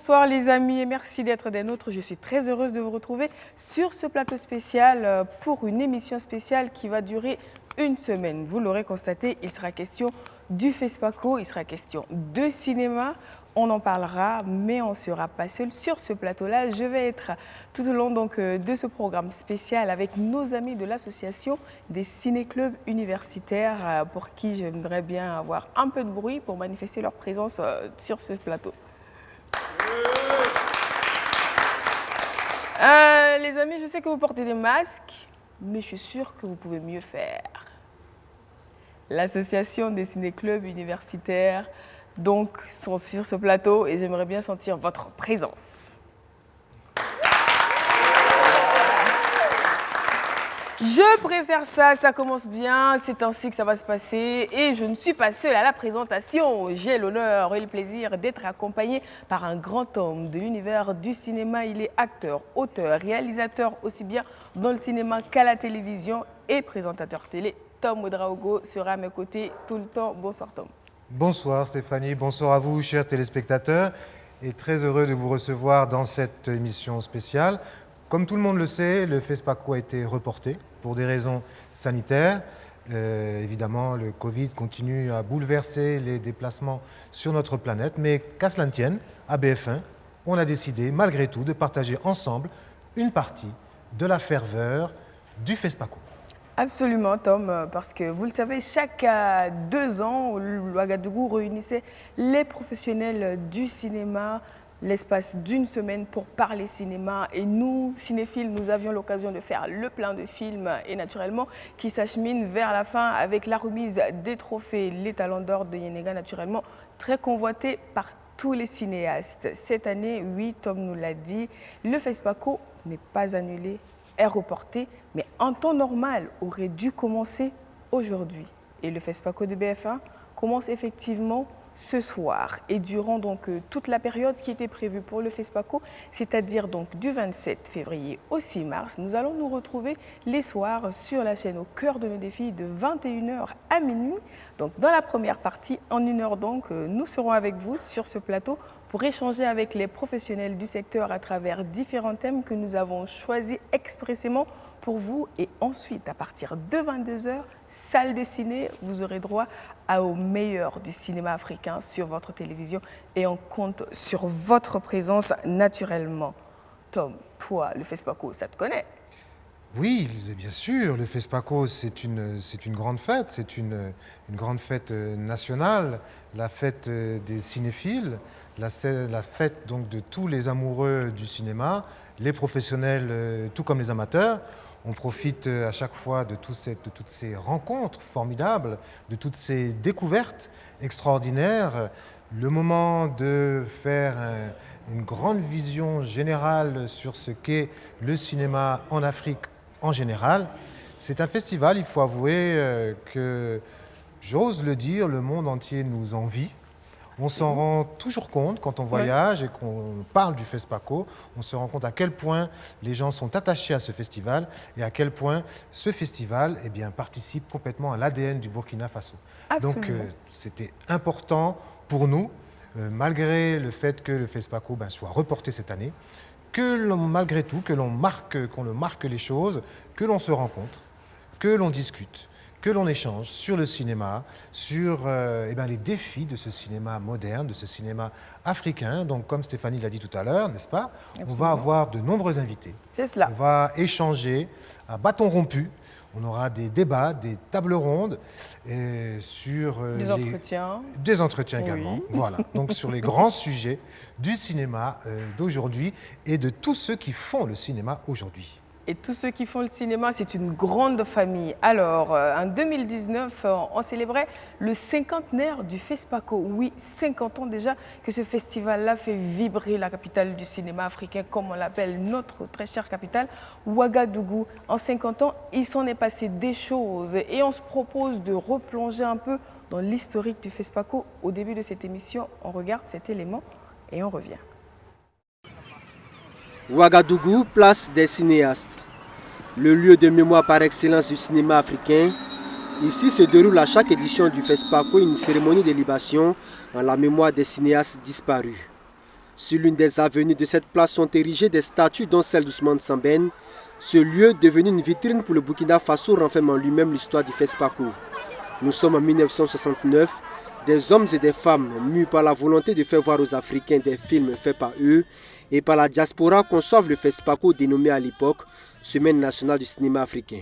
Bonsoir les amis et merci d'être des nôtres. Je suis très heureuse de vous retrouver sur ce plateau spécial pour une émission spéciale qui va durer une semaine. Vous l'aurez constaté, il sera question du FESPACO, il sera question de cinéma. On en parlera, mais on ne sera pas seul sur ce plateau-là. Je vais être tout au long de ce programme spécial avec nos amis de l'association des ciné-clubs universitaires pour qui j'aimerais bien avoir un peu de bruit pour manifester leur présence sur ce plateau. Les amis, je sais que vous portez des masques, mais je suis sûre que vous pouvez mieux faire. L'association des ciné-clubs universitaires donc sont sur ce plateau et j'aimerais bien sentir votre présence. Je préfère ça, ça commence bien, c'est ainsi que ça va se passer et je ne suis pas seule à la présentation. J'ai l'honneur et le plaisir d'être accompagnée par un grand homme de l'univers du cinéma. Il est acteur, auteur, réalisateur aussi bien dans le cinéma qu'à la télévision et présentateur télé. Tom Ouedraogo sera à mes côtés tout le temps. Bonsoir Tom. Bonsoir Stéphanie, bonsoir à vous chers téléspectateurs et très heureux de vous recevoir dans cette émission spéciale. Comme tout le monde le sait, le FESPACO a été reporté pour des raisons sanitaires. Évidemment, le Covid continue à bouleverser les déplacements sur notre planète, mais qu'à cela ne tienne, à BF1, on a décidé malgré tout de partager ensemble une partie de la ferveur du FESPACO. Absolument, Tom, parce que vous le savez, chaque 2 ans, Ouagadougou réunissait les professionnels du cinéma l'espace d'une semaine pour parler cinéma. Et nous, cinéphiles, nous avions l'occasion de faire le plein de films et naturellement qui s'achemine vers la fin avec la remise des trophées, les talents d'or de Yenega, naturellement très convoité par tous les cinéastes. Cette année, oui, Tom nous l'a dit, le FESPACO n'est pas annulé, est reporté, mais en temps normal aurait dû commencer aujourd'hui. Et le FESPACO de BF1 commence effectivement ce soir et durant donc toute la période qui était prévue pour le FESPACO, c'est-à-dire donc du 27 février au 6 mars, nous allons nous retrouver les soirs sur la chaîne Au cœur de nos défis de 21h à minuit. Donc dans la première partie, en 1 heure donc, nous serons avec vous sur ce plateau pour échanger avec les professionnels du secteur à travers différents thèmes que nous avons choisis expressément pour vous. Et ensuite, à partir de 22h, salle de ciné, vous aurez droit au meilleur du cinéma africain sur votre télévision et on compte sur votre présence naturellement. Tom, toi, le FESPACO, ça te connaît? Oui, bien sûr, le FESPACO, c'est une grande fête, c'est une grande fête nationale, la fête des cinéphiles, la fête donc de tous les amoureux du cinéma, les professionnels tout comme les amateurs. On profite à chaque fois de toutes ces rencontres formidables, de toutes ces découvertes extraordinaires. Le moment de faire une grande vision générale sur ce qu'est le cinéma en Afrique en général. C'est un festival, il faut avouer que, j'ose le dire, le monde entier nous envie. On s'en rend toujours compte quand on voyage et qu'on parle du FESPACO. On se rend compte à quel point les gens sont attachés à ce festival et à quel point ce festival participe complètement à l'ADN du Burkina Faso. Absolument. Donc c'était important pour nous, malgré le fait que le FESPACO soit reporté cette année, malgré tout, qu'on marque les choses, que l'on se rencontre, que l'on discute, que l'on échange sur le cinéma, sur les défis de ce cinéma moderne, de ce cinéma africain. Donc, comme Stéphanie l'a dit tout à l'heure, n'est-ce pas? Absolument. On va avoir de nombreux invités. C'est cela. On va échanger à bâton rompu. On aura des débats, des tables rondes sur des entretiens. Des entretiens également. Oui. Voilà. Donc sur les grands sujets du cinéma d'aujourd'hui et de tous ceux qui font le cinéma aujourd'hui. Et tous ceux qui font le cinéma, c'est une grande famille. Alors, en 2019, on célébrait le 50aire du FESPACO. Oui, 50 ans déjà que ce festival-là fait vibrer la capitale du cinéma africain, comme on l'appelle, notre très chère capitale, Ouagadougou. En 50 ans, il s'en est passé des choses et on se propose de replonger un peu dans l'historique du FESPACO. Au début de cette émission, on regarde cet élément et on revient. Ouagadougou, place des cinéastes. Le lieu de mémoire par excellence du cinéma africain. Ici se déroule à chaque édition du FESPACO une cérémonie de libation en la mémoire des cinéastes disparus. Sur l'une des avenues de cette place sont érigées des statues dont celle d'Ousmane Sembène. Ce lieu, devenu une vitrine pour le Burkina Faso, renferme en lui-même l'histoire du FESPACO. Nous sommes en 1969. Des hommes et des femmes, mus par la volonté de faire voir aux Africains des films faits par eux et par la diaspora, conçoivent le FESPACO dénommé à l'époque Semaine nationale du cinéma africain.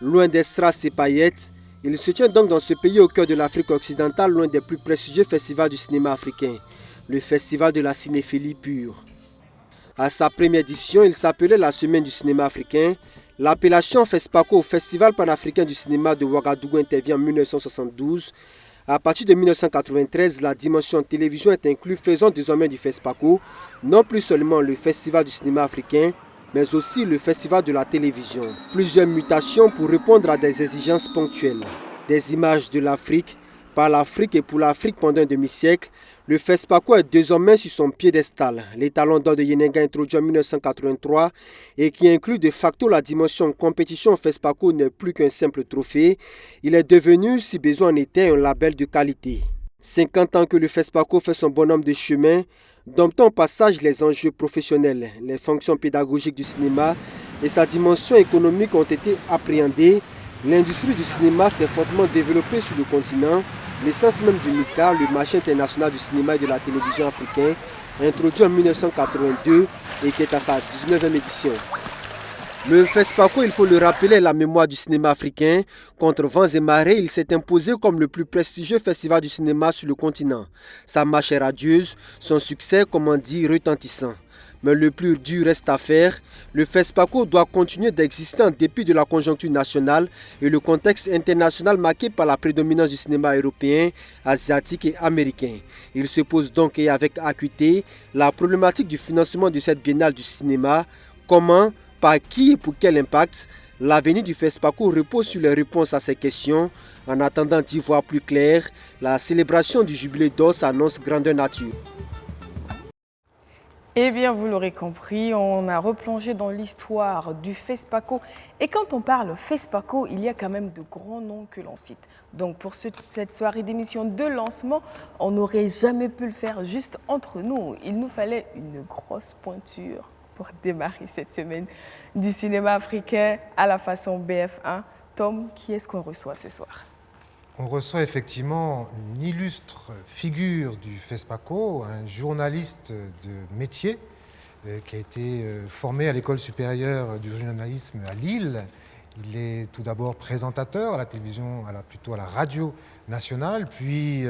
Loin des strass et paillettes, il se tient donc dans ce pays au cœur de l'Afrique occidentale, l'un des plus prestigieux festivals du cinéma africain, le Festival de la cinéphilie pure. À sa première édition, il s'appelait la Semaine du cinéma africain. L'appellation FESPACO au Festival panafricain du cinéma de Ouagadougou intervient en 1972. À partir de 1993, la dimension télévision est inclue, faisant désormais du FESPACO non plus seulement le Festival du cinéma africain, mais aussi le Festival de la télévision. Plusieurs mutations pour répondre à des exigences ponctuelles. Des images de l'Afrique, par l'Afrique et pour l'Afrique pendant un demi-siècle, le FESPACO est désormais sur son piédestal. Les talons d'or de Yenenga introduits en 1983 et qui inclut de facto la dimension compétition au FESPACO n'est plus qu'un simple trophée. Il est devenu, si besoin en était, un label de qualité. 50 ans que le FESPACO fait son bonhomme de chemin, domptant au passage les enjeux professionnels, les fonctions pédagogiques du cinéma et sa dimension économique ont été appréhendées. L'industrie du cinéma s'est fortement développée sur le continent. L'essence même du MICA, le marché international du cinéma et de la télévision africain, introduit en 1982 et qui est à sa 19e édition. Le FESPACO, il faut le rappeler, est la mémoire du cinéma africain. Contre vents et marées, il s'est imposé comme le plus prestigieux festival du cinéma sur le continent. Sa marche est radieuse, son succès, comme on dit, retentissant. Mais le plus dur reste à faire. Le FESPACO doit continuer d'exister en dépit de la conjoncture nationale et le contexte international marqué par la prédominance du cinéma européen, asiatique et américain. Il se pose donc et avec acuité la problématique du financement de cette biennale du cinéma. Comment, par qui et pour quel impact? L'avenir du FESPACO repose sur les réponses à ces questions. En attendant d'y voir plus clair, la célébration du jubilé d'or s'annonce grandeur nature. Eh bien, vous l'aurez compris, on a replongé dans l'histoire du FESPACO. Et quand on parle FESPACO, il y a quand même de grands noms que l'on cite. Donc, pour cette soirée d'émission de lancement, on n'aurait jamais pu le faire juste entre nous. Il nous fallait une grosse pointure pour démarrer cette semaine du cinéma africain à la façon BF1. Tom, qui est-ce qu'on reçoit ce soir? On reçoit effectivement une illustre figure du FESPACO, un journaliste de métier qui a été formé à l'École supérieure du journalisme à Lille. Il est tout d'abord présentateur à la télévision, plutôt à la radio nationale, puis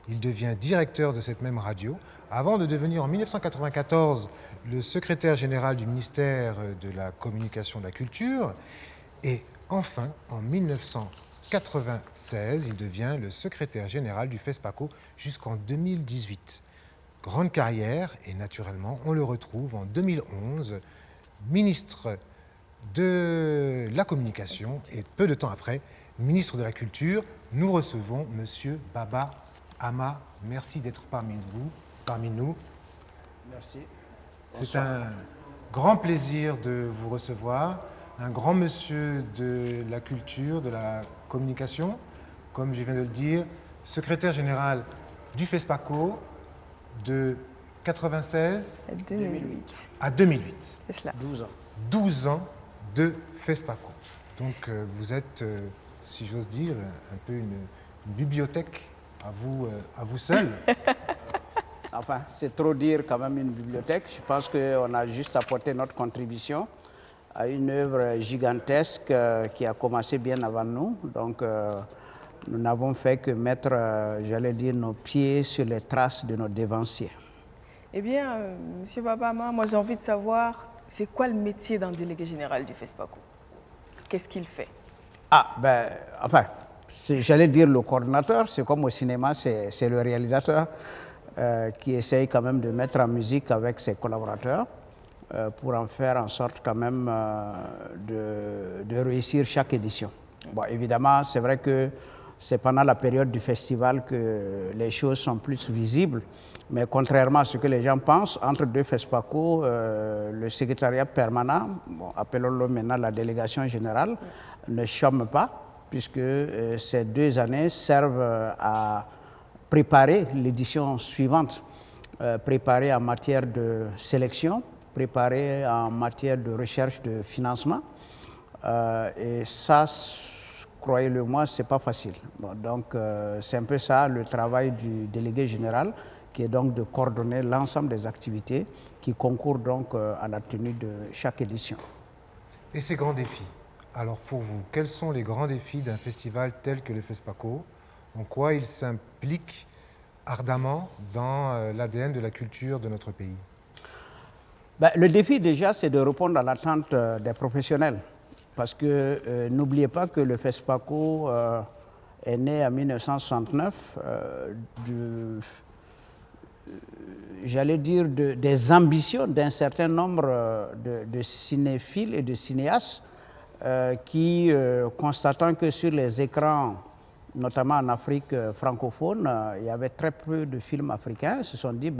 il devient directeur de cette même radio, avant de devenir en 1994 le secrétaire général du ministère de la Communication et de la Culture, et enfin en 1996, il devient le secrétaire général du FESPACO jusqu'en 2018. Grande carrière, et naturellement, on le retrouve en 2011, ministre de la Communication, et peu de temps après, ministre de la Culture. Nous recevons Monsieur Baba Ama. Merci d'être parmi nous. Merci. C'est un grand plaisir de vous recevoir. Un grand monsieur de la culture, de la communication, comme je viens de le dire, secrétaire général du FESPACO de 96 à 2008. C'est cela. 12 ans. 12 ans de FESPACO. Donc vous êtes, si j'ose dire, un peu une bibliothèque à vous seul. Enfin, c'est trop dire quand même une bibliothèque. Je pense qu'on a juste apporté notre contribution à une œuvre gigantesque qui a commencé bien avant nous. Donc, nous n'avons fait que mettre, j'allais dire, nos pieds sur les traces de nos dévanciers. Eh bien, M. Babama, moi j'ai envie de savoir, c'est quoi le métier d'un délégué général du FESPACO? Qu'est-ce qu'il fait? J'allais dire le coordinateur, c'est comme au cinéma, c'est le réalisateur qui essaye quand même de mettre en musique avec ses collaborateurs. Pour en faire en sorte quand même de réussir chaque édition. Bon, évidemment, c'est vrai que c'est pendant la période du festival que les choses sont plus visibles, mais contrairement à ce que les gens pensent, entre deux FESPACO, le secrétariat permanent, appelons-le maintenant la délégation générale, ne chôme pas, puisque ces 2 années servent à préparer l'édition suivante. préparé en matière de sélection, préparé en matière de recherche de financement. Et ça, croyez-le moi, ce n'est pas facile. Bon, donc, c'est un peu ça le travail du délégué général, qui est donc de coordonner l'ensemble des activités qui concourent donc à la tenue de chaque édition. Et ces grands défis, alors pour vous, quels sont les grands défis d'un festival tel que le FESPACO? En quoi il s'implique ardemment dans l'ADN de la culture de notre pays? Le défi déjà, c'est de répondre à l'attente des professionnels. Parce que n'oubliez pas que le FESPACO est né en 1969 j'allais dire, des ambitions d'un certain nombre de cinéphiles et de cinéastes qui, constatant que sur les écrans, notamment en Afrique francophone, il y avait très peu de films africains, se sont dit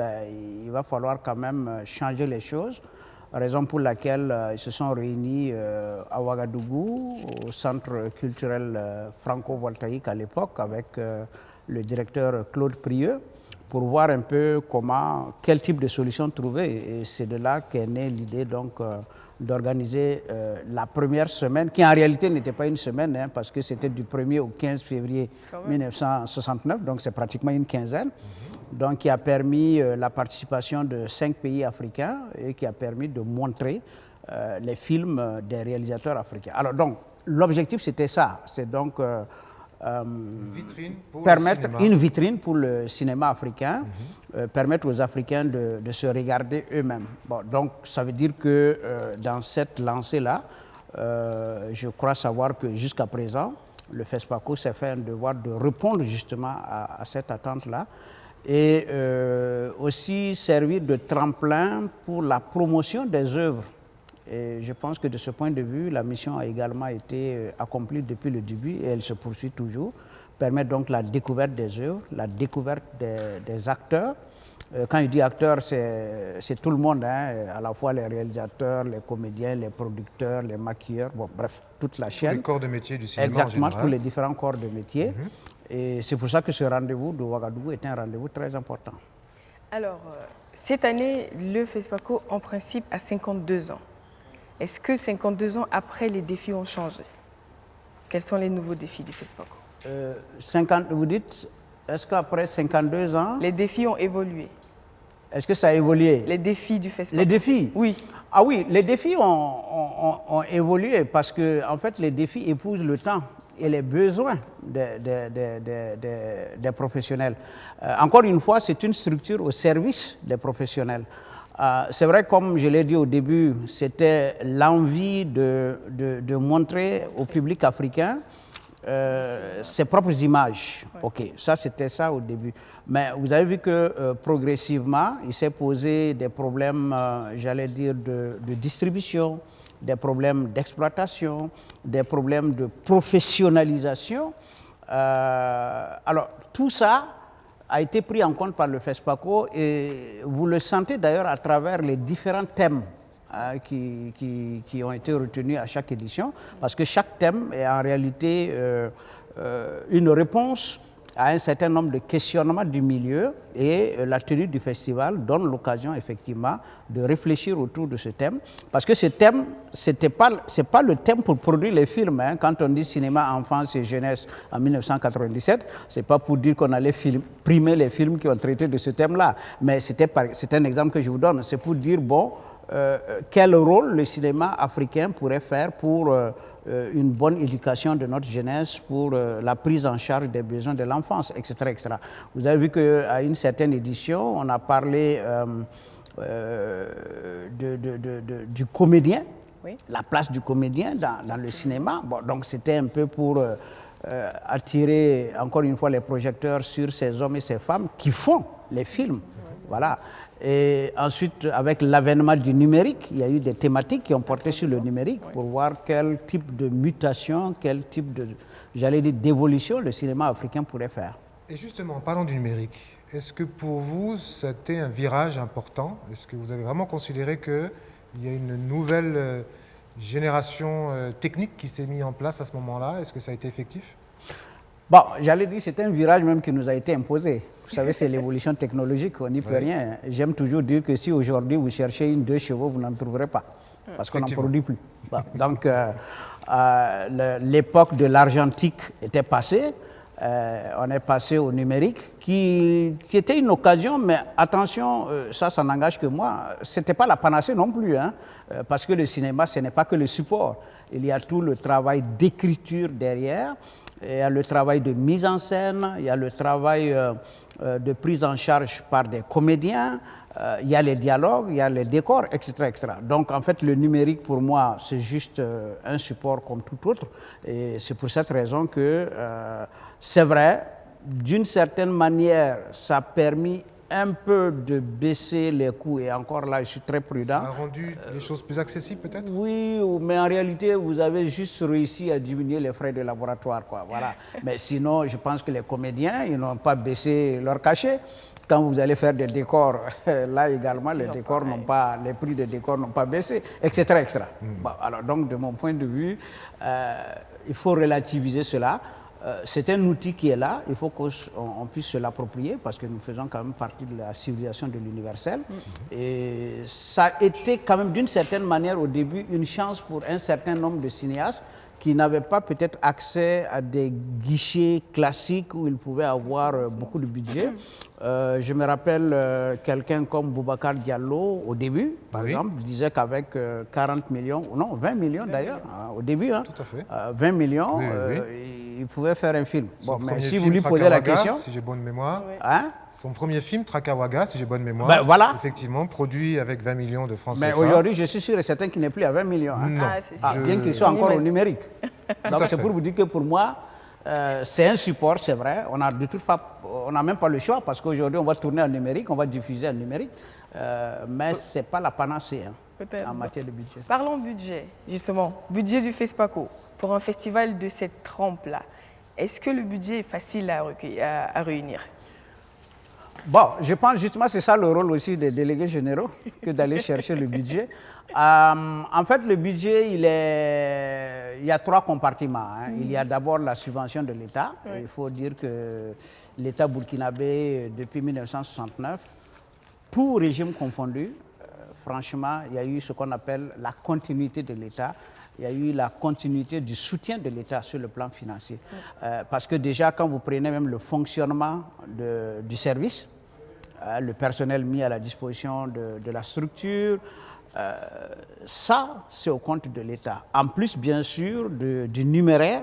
il va falloir quand même changer les choses, raison pour laquelle ils se sont réunis à Ouagadougou, au centre culturel franco-voltaïque à l'époque, avec le directeur Claude Prieux, pour voir un peu quel type de solution trouver. Et c'est de là qu'est née l'idée donc d'organiser la première semaine, qui en réalité n'était pas une semaine, hein, parce que c'était du 1er au 15 février 1969, donc c'est pratiquement une quinzaine, donc qui a permis la participation de 5 pays africains et qui a permis de montrer les films des réalisateurs africains. Alors donc, l'objectif c'était ça, c'est donc permettre une vitrine pour le cinéma africain, permettre aux Africains de se regarder eux-mêmes. Bon, donc ça veut dire que dans cette lancée-là, je crois savoir que jusqu'à présent, le FESPACO s'est fait un devoir de répondre justement à cette attente-là et aussi servir de tremplin pour la promotion des œuvres. Et je pense que de ce point de vue, la mission a également été accomplie depuis le début et elle se poursuit toujours. Permettre donc la découverte des œuvres, la découverte des acteurs. Quand je dis acteurs, c'est tout le monde, hein, à la fois les réalisateurs, les comédiens, les producteurs, les maquilleurs, bon, bref, toute la chaîne. Tous les corps de métier du cinéma. Exactement, en général. tous les différents corps de métier. Et c'est pour ça que ce rendez-vous de Ouagadougou est un rendez-vous très important. Alors, cette année, le FESPACO, en principe, a 52 ans. Est-ce que 52 ans après, les défis ont changé? Quels sont les nouveaux défis du FESPACO? Vous dites, est-ce qu'après 52 ans... Les défis ont évolué. Est-ce que ça a évolué? Les défis du FESPACO. Les défis? Oui. Ah oui, les défis ont évolué parce que, en fait, les défis épousent le temps et les besoins des professionnels. Encore une fois, c'est une structure au service des professionnels. C'est vrai, comme je l'ai dit au début, c'était l'envie de montrer au public africain ses propres images. Ouais. OK, ça c'était ça au début. Mais vous avez vu que progressivement, il s'est posé des problèmes, j'allais dire, de distribution, des problèmes d'exploitation, des problèmes de professionnalisation. Alors, tout ça a été pris en compte par le FESPACO et vous le sentez d'ailleurs à travers les différents thèmes qui ont été retenus à chaque édition, parce que chaque thème est en réalité une réponse à un certain nombre de questionnements du milieu et la tenue du festival donne l'occasion effectivement de réfléchir autour de ce thème, parce que ce thème, c'est pas le thème pour produire les films, hein. Quand on dit cinéma, enfance et jeunesse en 1997, c'est pas pour dire qu'on allait primer les films qui ont traité de ce thème-là, mais c'est un exemple que je vous donne, c'est pour dire, bon, quel rôle le cinéma africain pourrait faire pour une bonne éducation de notre jeunesse, pour la prise en charge des besoins de l'enfance, etc., etc. Vous avez vu qu'à une certaine édition, on a parlé du comédien, oui, la place du comédien dans le cinéma. Bon, donc c'était un peu pour attirer encore une fois les projecteurs sur ces hommes et ces femmes qui font les films. Voilà. Et ensuite, avec l'avènement du numérique, il y a eu des thématiques qui ont porté sur le numérique pour voir quel type de mutation, quel type de, j'allais dire, d'évolution le cinéma africain pourrait faire. Et justement, en parlant du numérique, est-ce que pour vous, c'était un virage important? Est-ce que vous avez vraiment considéré qu'il y a une nouvelle génération technique qui s'est mise en place à ce moment-là? Est-ce que ça a été effectif? Bon, j'allais dire c'est un virage même qui nous a été imposé. Vous savez, c'est l'évolution technologique, on n'y peut rien. J'aime toujours dire que si aujourd'hui vous cherchez une 2 chevaux, vous n'en trouverez pas, parce qu'on n'en produit plus. Bon, donc, l'époque de l'argentique était passée. On est passé au numérique, qui était une occasion, mais attention, ça n'engage que moi. Ce n'était pas la panacée non plus, hein, parce que le cinéma, ce n'est pas que le support. Il y a tout le travail d'écriture derrière. Il y a le travail de mise en scène, il y a le travail de prise en charge par des comédiens, il y a les dialogues, il y a les décors, etc., etc. Donc, en fait, le numérique, pour moi, c'est juste un support comme tout autre. Et c'est pour cette raison que, c'est vrai, d'une certaine manière, ça a permis un peu de baisser les coûts. Et encore là, je suis très prudent. Ça a rendu les choses plus accessibles, peut-être? Oui, mais en réalité, vous avez juste réussi à diminuer les frais de laboratoire, quoi. Voilà. Mais sinon, je pense que les comédiens, ils n'ont pas baissé leur cachet. Quand vous allez faire des décors, là également, les prix des décors n'ont pas baissé, etc., etc. Bon, alors, donc, de mon point de vue, il faut relativiser cela. C'est un outil qui est là, il faut qu'on puisse se l'approprier parce que nous faisons quand même partie de la civilisation de l'universel. Et ça a été quand même d'une certaine manière au début une chance pour un certain nombre de cinéastes qui n'avaient pas peut-être accès à des guichets classiques où ils pouvaient avoir beaucoup de budget. Je me rappelle quelqu'un comme Boubacar Diallo au début, par exemple, disait qu'avec 40 millions, non 20 millions d'ailleurs, au début, hein, tout à fait. 20 millions, il pouvait faire un film. Bon, mais si vous lui posez la question... Si j'ai bonne mémoire, hein? Son premier film, Trakawaga, si j'ai bonne mémoire, ben, voilà. Effectivement, produit avec 20 millions de francs CFA. Mais aujourd'hui, je suis sûr et certain qu'il n'est plus à 20 millions. Hein. Non. Bien qu'il soit encore au numérique. Donc c'est pour vous dire que pour moi, c'est un support, c'est vrai. On a de toute façon, on n'a même pas le choix parce qu'aujourd'hui, on va tourner en numérique, on va diffuser en numérique. Mais ce n'est pas la panacée en matière de budget. Parlons budget, justement. Budget du FESPACO. Pour un festival de cette trempe-là, est-ce que le budget est facile à réunir? Bon, je pense justement que c'est ça le rôle aussi des délégués généraux, que d'aller chercher le budget. En fait, le budget, il y a 3 compartiments. Hein. Il y a d'abord la subvention de l'État. Il faut dire que l'État burkinabé, depuis 1969, tout régime confondu, franchement, il y a eu ce qu'on appelle la continuité de l'État. Il y a eu la continuité du soutien de l'État sur le plan financier. Parce que déjà, quand vous prenez même le fonctionnement du service, le personnel mis à la disposition de la structure, ça, c'est au compte de l'État. En plus, bien sûr, du numéraire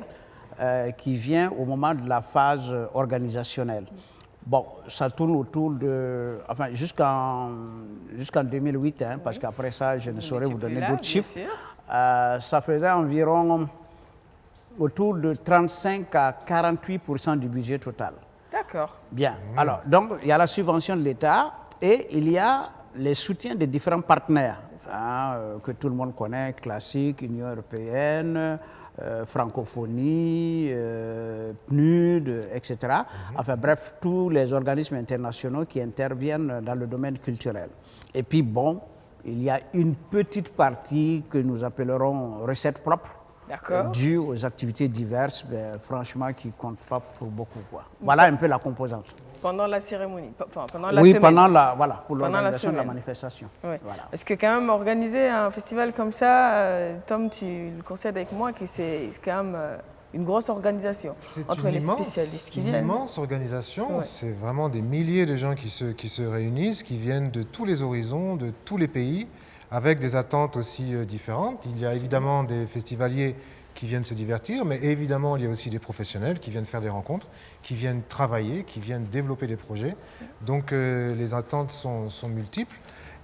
qui vient au moment de la phase organisationnelle. Bon, ça tourne autour de... Enfin, jusqu'en 2008, hein, parce qu'après ça, je ne saurais vous donner d'autres chiffres. Ça faisait environ autour de 35 à 48% du budget total. D'accord. Bien. Alors, donc, il y a la subvention de l'État et il y a les soutiens des différents partenaires que tout le monde connaît, classique, Union européenne, francophonie, PNUD, etc. Enfin bref, tous les organismes internationaux qui interviennent dans le domaine culturel. Et puis bon, il y a une petite partie que nous appellerons recettes propres, due aux activités diverses, mais franchement qui ne comptent pas pour beaucoup, quoi. Voilà un peu la composante. Pendant la cérémonie, pendant la oui, semaine. Pour l'organisation de la manifestation. Oui. Voilà. Parce que quand même organiser un festival comme ça, Tom, tu le concèdes avec moi, que c'est quand même une grosse organisation entre les spécialistes qui viennent. C'est une immense organisation, c'est vraiment des milliers de gens qui se réunissent, qui viennent de tous les horizons, de tous les pays, avec des attentes aussi différentes. Il y a évidemment des festivaliers qui viennent se divertir, mais évidemment, il y a aussi des professionnels qui viennent faire des rencontres, qui viennent travailler, qui viennent développer des projets. Donc, les attentes sont multiples.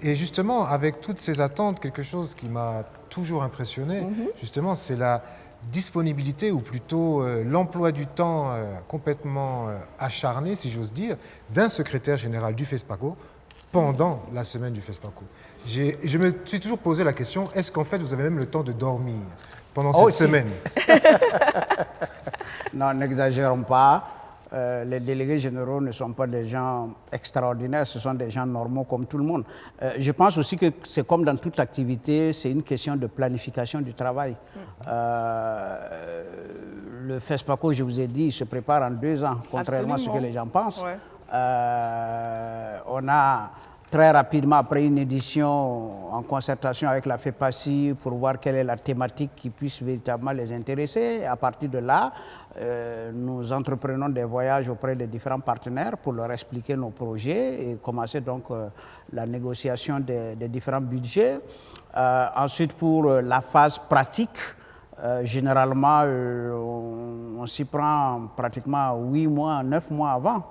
Et justement, avec toutes ces attentes, quelque chose qui m'a toujours impressionné, justement, c'est la disponibilité, ou plutôt l'emploi du temps complètement acharné, si j'ose dire, d'un secrétaire général du FESPACO pendant la semaine du FESPACO. Je me suis toujours posé la question, est-ce qu'en fait, vous avez même le temps de dormir pendant cette semaine? Non, n'exagérons pas. Les délégués généraux ne sont pas des gens extraordinaires, ce sont des gens normaux comme tout le monde. Je pense aussi que c'est comme dans toute activité, c'est une question de planification du travail. le FESPACO, je vous ai dit, se prépare en 2 ans, contrairement à ce que les gens pensent. Ouais. On a très rapidement, après une édition en concertation avec la FEPACI pour voir quelle est la thématique qui puisse véritablement les intéresser. À partir de là, nous entreprenons des voyages auprès des différents partenaires pour leur expliquer nos projets et commencer donc la négociation des différents budgets. Ensuite, pour la phase pratique, généralement, on s'y prend pratiquement 8 mois, 9 mois avant.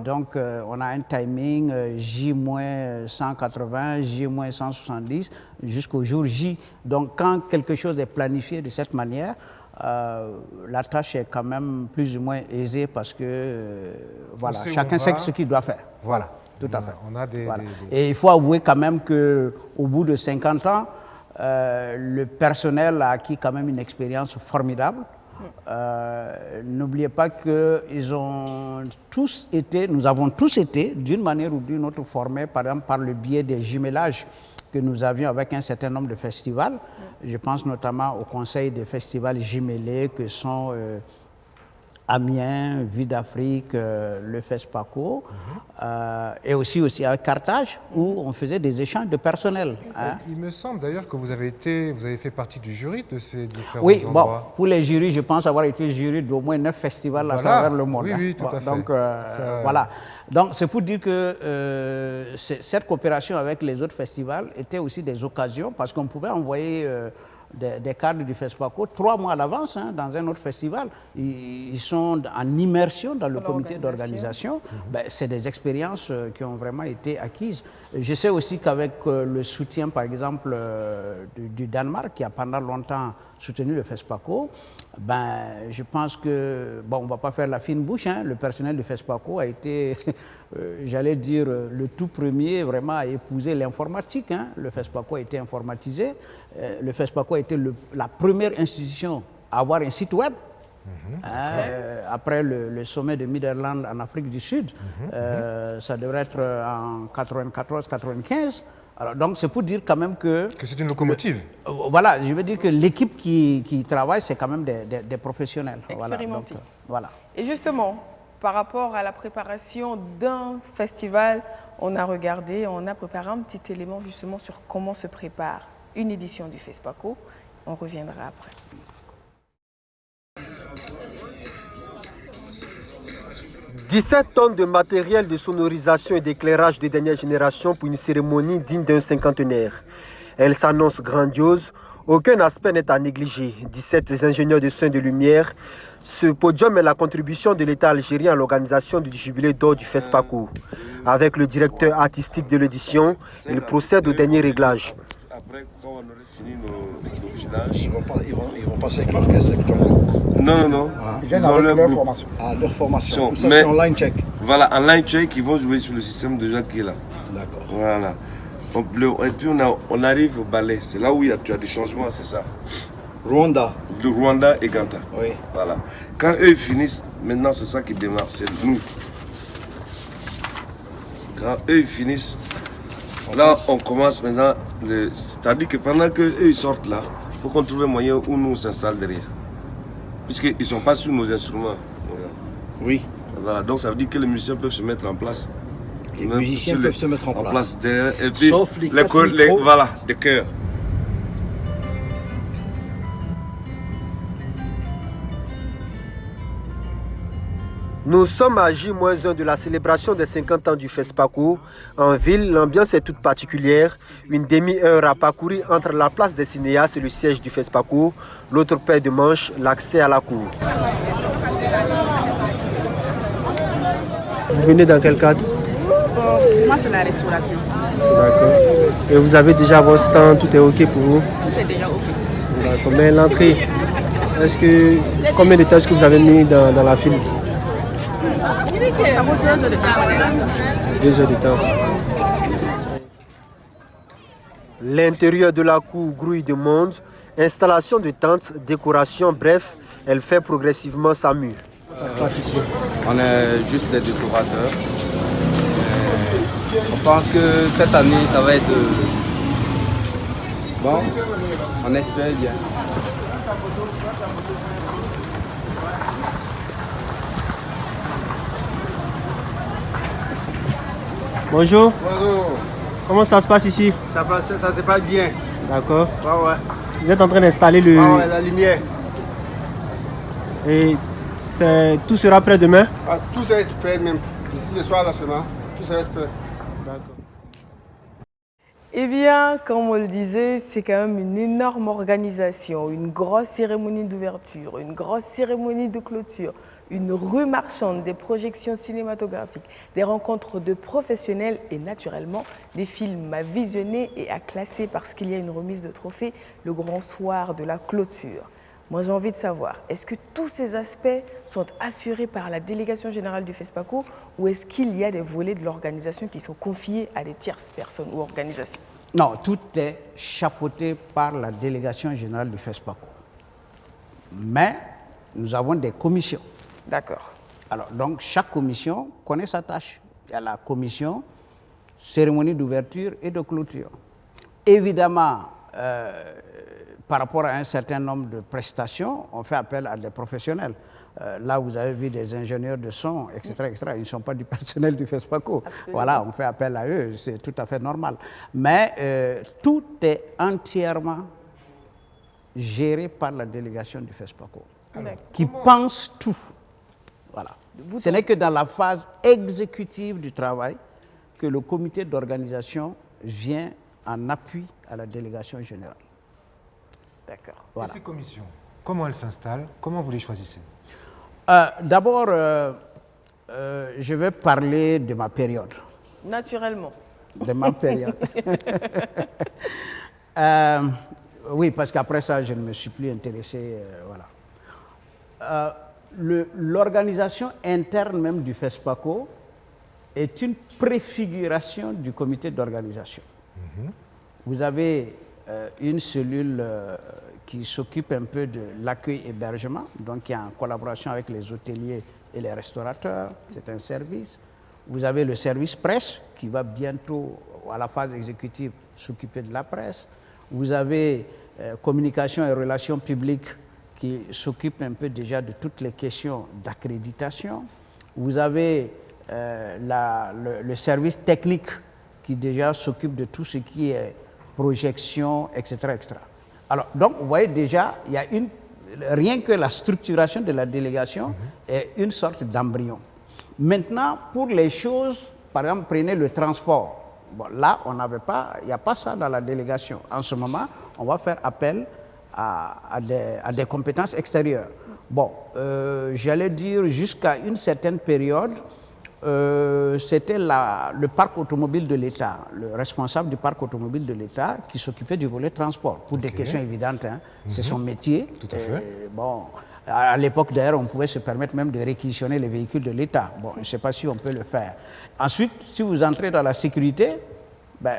Donc, on a un timing J-180, J-170 jusqu'au jour J. Donc, quand quelque chose est planifié de cette manière, la tâche est quand même plus ou moins aisée parce que voilà, chacun sait ce qu'il doit faire. Voilà. Tout à fait. On a voilà. Et il faut avouer quand même qu'au bout de 50 ans, le personnel a acquis quand même une expérience formidable. N'oubliez pas que nous avons tous été, d'une manière ou d'une autre, formés, par exemple, par le biais des jumelages que nous avions avec un certain nombre de festivals. Je pense notamment au conseil des festivals jumelés que sont Amiens, Vue d'Afrique, le FESPACO, et aussi avec Carthage, où on faisait des échanges de personnel. Il me semble d'ailleurs que vous avez fait partie du jury de ces différents endroits. Oui, bon, pour les jurys, je pense avoir été jury d'au moins 9 festivals à travers le monde. Oui, tout à fait. Donc, voilà. Donc, c'est pour dire que cette coopération avec les autres festivals était aussi des occasions, parce qu'on pouvait envoyer des cadres du FESPACO 3 mois à l'avance dans un autre festival. Ils sont en immersion dans le comité d'organisation. C'est des expériences qui ont vraiment été acquises. Je sais aussi qu'avec le soutien, par exemple, du Danemark, qui a pendant longtemps soutenu le FESPACO, je pense que, on ne va pas faire la fine bouche, le personnel du FESPACO a été, j'allais dire, le tout premier vraiment à épouser l'informatique. Le FESPACO a été informatisé. Le FESPACO a été la première institution à avoir un site web. Après le sommet de Middelland en Afrique du Sud, ça devrait être en 94-95. Alors, donc, c'est pour dire quand même que c'est une locomotive. Voilà, je veux dire que l'équipe qui travaille, c'est quand même des professionnels. Expérimentés. Voilà. Et justement, par rapport à la préparation d'un festival, on a préparé un petit élément justement sur comment se prépare une édition du FESPACO. On reviendra après. « 17 tonnes de matériel de sonorisation et d'éclairage de dernière génération pour une cérémonie digne d'un cinquantenaire. Elle s'annonce grandiose, aucun aspect n'est à négliger. 17 ingénieurs de son et de lumière. Ce podium est la contribution de l'État algérien à l'organisation du jubilé d'or du FESPACO. Avec le directeur artistique de l'édition, il procède au dernier réglage. Après, quand on aurait fini nos filages, ils vont passer avec l'orchestre actuellement. Non. Ils viennent avec leur formation. Leur formation. Tout ça, c'est en line check. Voilà, en line check, ils vont jouer sur le système déjà qui est là. D'accord. Voilà. Et puis on arrive au ballet. C'est là où tu as des changements, c'est ça. Rwanda. Le Rwanda et Ganta. Oui. Voilà. Quand eux finissent, maintenant c'est ça qui démarre, c'est nous. Quand eux finissent, là on commence maintenant. C'est-à-dire que pendant qu'eux ils sortent là, il faut qu'on trouve un moyen où nous on s'installe derrière. Puisqu'ils ne sont pas sur nos instruments. Oui. Voilà. Donc ça veut dire que les musiciens peuvent se mettre en place. Les musiciens peuvent se mettre en place. Derrière, et puis sauf les chœurs. Voilà, des chœurs. Nous sommes à J-1 de la célébration des 50 ans du FESPACO. En ville, l'ambiance est toute particulière. Une demi-heure à parcourir entre la place des cinéastes et le siège du FESPACO. L'autre paire de manches, l'accès à la cour. Vous venez dans quel cadre? Moi, c'est la restauration. D'accord. Et vous avez déjà votre stand, tout est OK pour vous? Tout est déjà OK. D'accord. Mais l'entrée, combien de temps est-ce que vous avez mis dans la file? Ça vaut 2 heures de temps. 2 heures de temps. L'intérieur de la cour grouille de monde. Installation de tentes, décoration, bref, elle fait progressivement sa mue. Ça se passe ici. On est juste des décorateurs. On pense que cette année, ça va être bon. On espère bien. Bonjour. Bonjour. Comment ça se passe ici? Ça se passe bien. D'accord. Ouais. Vous êtes en train d'installer la lumière. Et tout sera prêt demain? Tout sera prêt même. D'ici le soir là seulement, tout sera prêt. D'accord. Eh bien, comme on le disait, c'est quand même une énorme organisation, une grosse cérémonie d'ouverture, une grosse cérémonie de clôture, une rue marchande, des projections cinématographiques, des rencontres de professionnels et naturellement des films à visionner et à classer parce qu'il y a une remise de trophées le grand soir de la clôture. Moi, j'ai envie de savoir, est-ce que tous ces aspects sont assurés par la délégation générale du FESPACO ou est-ce qu'il y a des volets de l'organisation qui sont confiés à des tierces personnes ou organisations? Non, tout est chapeauté par la délégation générale du FESPACO. Mais nous avons des commissions. D'accord. Alors, donc, chaque commission connaît sa tâche. Il y a la commission cérémonie d'ouverture et de clôture. Évidemment, par rapport à un certain nombre de prestations, on fait appel à des professionnels. Là, vous avez vu des ingénieurs de son, etc., etc. Ils ne sont pas du personnel du FESPACO. Absolument. Voilà, on fait appel à eux, c'est tout à fait normal. Mais tout est entièrement géré par la délégation du FESPACO, qui pense tout. Voilà. Ce n'est que dans la phase exécutive du travail que le comité d'organisation vient en appui à la délégation générale. D'accord. Voilà. Et ces commissions, comment elles s'installent? Comment vous les choisissez? D'abord, je vais parler de ma période. Naturellement. De ma période. Oui, parce qu'après ça, je ne me suis plus intéressé. Voilà. L'organisation interne même du FESPACO est une préfiguration du comité d'organisation. Vous avez une cellule qui s'occupe un peu de l'accueil-hébergement, donc qui est en collaboration avec les hôteliers et les restaurateurs, c'est un service. Vous avez le service presse qui va bientôt, à la phase exécutive, s'occuper de la presse. Vous avez communication et relations publiques qui s'occupe un peu déjà de toutes les questions d'accréditation. Vous avez le service technique qui déjà s'occupe de tout ce qui est projection, etc., etc. Alors, donc, vous voyez déjà, il y a rien que la structuration de la délégation est une sorte d'embryon. Maintenant, pour les choses, par exemple, prenez le transport. Bon, là, il n'y a pas ça dans la délégation. En ce moment, on va faire appel à des compétences extérieures. Bon, j'allais dire jusqu'à une certaine période, c'était le parc automobile de l'État, le responsable du parc automobile de l'État qui s'occupait du volet transport, pour des questions évidentes. Hein. C'est son métier. Tout à fait. Bon, à l'époque, d'ailleurs, on pouvait se permettre même de réquisitionner les véhicules de l'État. Bon, je ne sais pas si on peut le faire. Ensuite, si vous entrez dans la sécurité,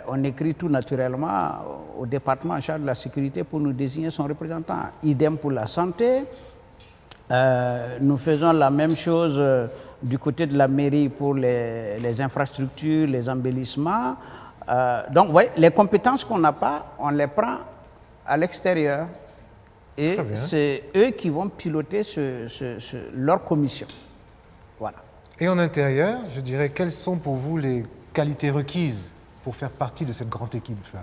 on écrit tout naturellement au département en charge de la sécurité pour nous désigner son représentant. Idem pour la santé. Nous faisons la même chose du côté de la mairie pour les infrastructures, les embellissements. Donc, vous voyez, les compétences qu'on n'a pas, on les prend à l'extérieur. Et c'est eux qui vont piloter leur commission. Voilà. Et en intérieur, je dirais, quelles sont pour vous les qualités requises pour faire partie de cette grande équipe-là?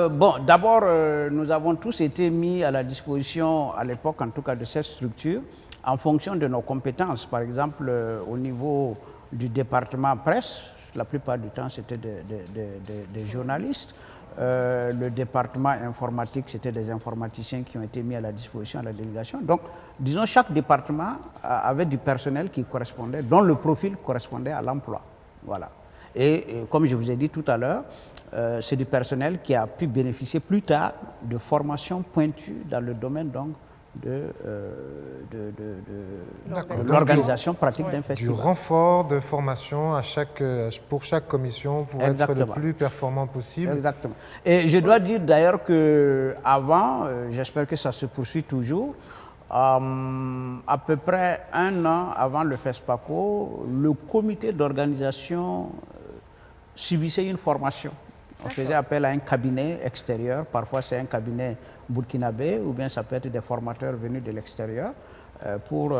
Bon, d'abord, nous avons tous été mis à la disposition, à l'époque en tout cas, de cette structure, en fonction de nos compétences. Par exemple, au niveau du département presse, la plupart du temps, c'était des journalistes. Le département informatique, c'était des informaticiens qui ont été mis à la disposition de la délégation. Donc, disons, chaque département avait du personnel qui correspondait, dont le profil correspondait à l'emploi. Voilà. Et comme je vous ai dit tout à l'heure, c'est du personnel qui a pu bénéficier plus tard de formations pointues dans le domaine donc, de l'organisation pratique d'un festival. Du renfort de formation pour chaque commission pour être le plus performant possible. Exactement. Et je dois dire d'ailleurs qu'avant, j'espère que ça se poursuit toujours, à peu près 1 an avant le FESPACO, le comité d'organisation subissait une formation. On faisait appel à un cabinet extérieur, parfois c'est un cabinet burkinabé ou bien ça peut être des formateurs venus de l'extérieur. pour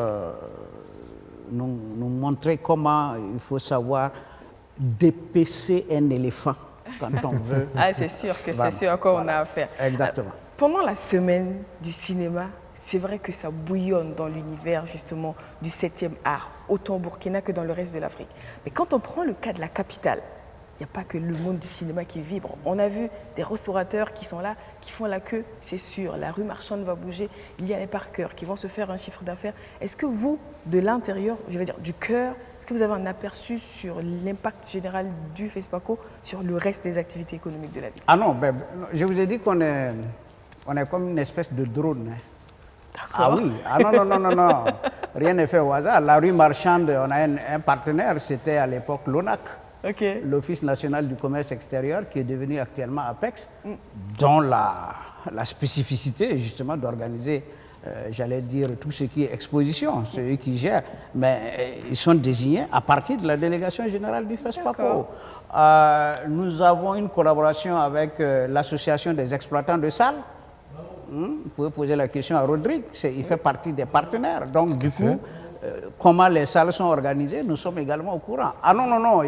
nous montrer comment il faut savoir dépecer un éléphant quand on veut. Ah, c'est sûr que c'est ce à quoi on a affaire. Exactement. Pendant la semaine du cinéma, c'est vrai que ça bouillonne dans l'univers justement du 7e art, autant au Burkina que dans le reste de l'Afrique. Mais quand on prend le cas de la capitale, il n'y a pas que le monde du cinéma qui vibre. On a vu des restaurateurs qui sont là, qui font la queue, c'est sûr. La rue marchande va bouger. Il y a les parkers qui vont se faire un chiffre d'affaires. Est-ce que vous, de l'intérieur, je veux dire du cœur, est-ce que vous avez un aperçu sur l'impact général du FESPACO sur le reste des activités économiques de la ville? Ah non, je vous ai dit qu'on est comme une espèce de drone. Ah oui, ah non, rien n'est fait au hasard. La rue marchande, on a un partenaire, c'était à l'époque l'ONAC. Okay. L'Office national du commerce extérieur, qui est devenu actuellement APEX, dont la spécificité justement d'organiser, j'allais dire, tout ce qui est exposition, c'est eux qui gèrent, mais ils sont désignés à partir de la délégation générale du FESPACO. Nous avons une collaboration avec l'association des exploitants de salles. Vous pouvez poser la question à Rodrigue, il fait partie des partenaires, donc du coup, comment les salles sont organisées, nous sommes également au courant. Ah non,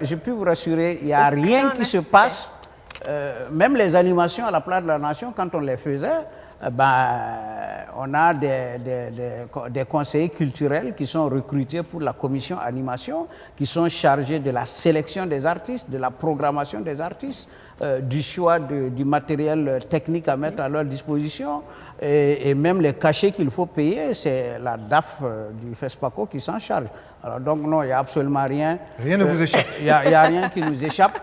je peux vous rassurer, il n'y a rien qui se passe. Même les animations à la place de la Nation, quand on les faisait, on a des conseillers culturels qui sont recrutés pour la commission animation, qui sont chargés de la sélection des artistes, de la programmation des artistes, du choix du matériel technique à mettre à leur disposition, et même les cachets qu'il faut payer, c'est la DAF du FESPACO qui s'en charge. Alors donc non, il n'y a absolument rien. Rien ne vous échappe. Il n'y a rien qui nous échappe.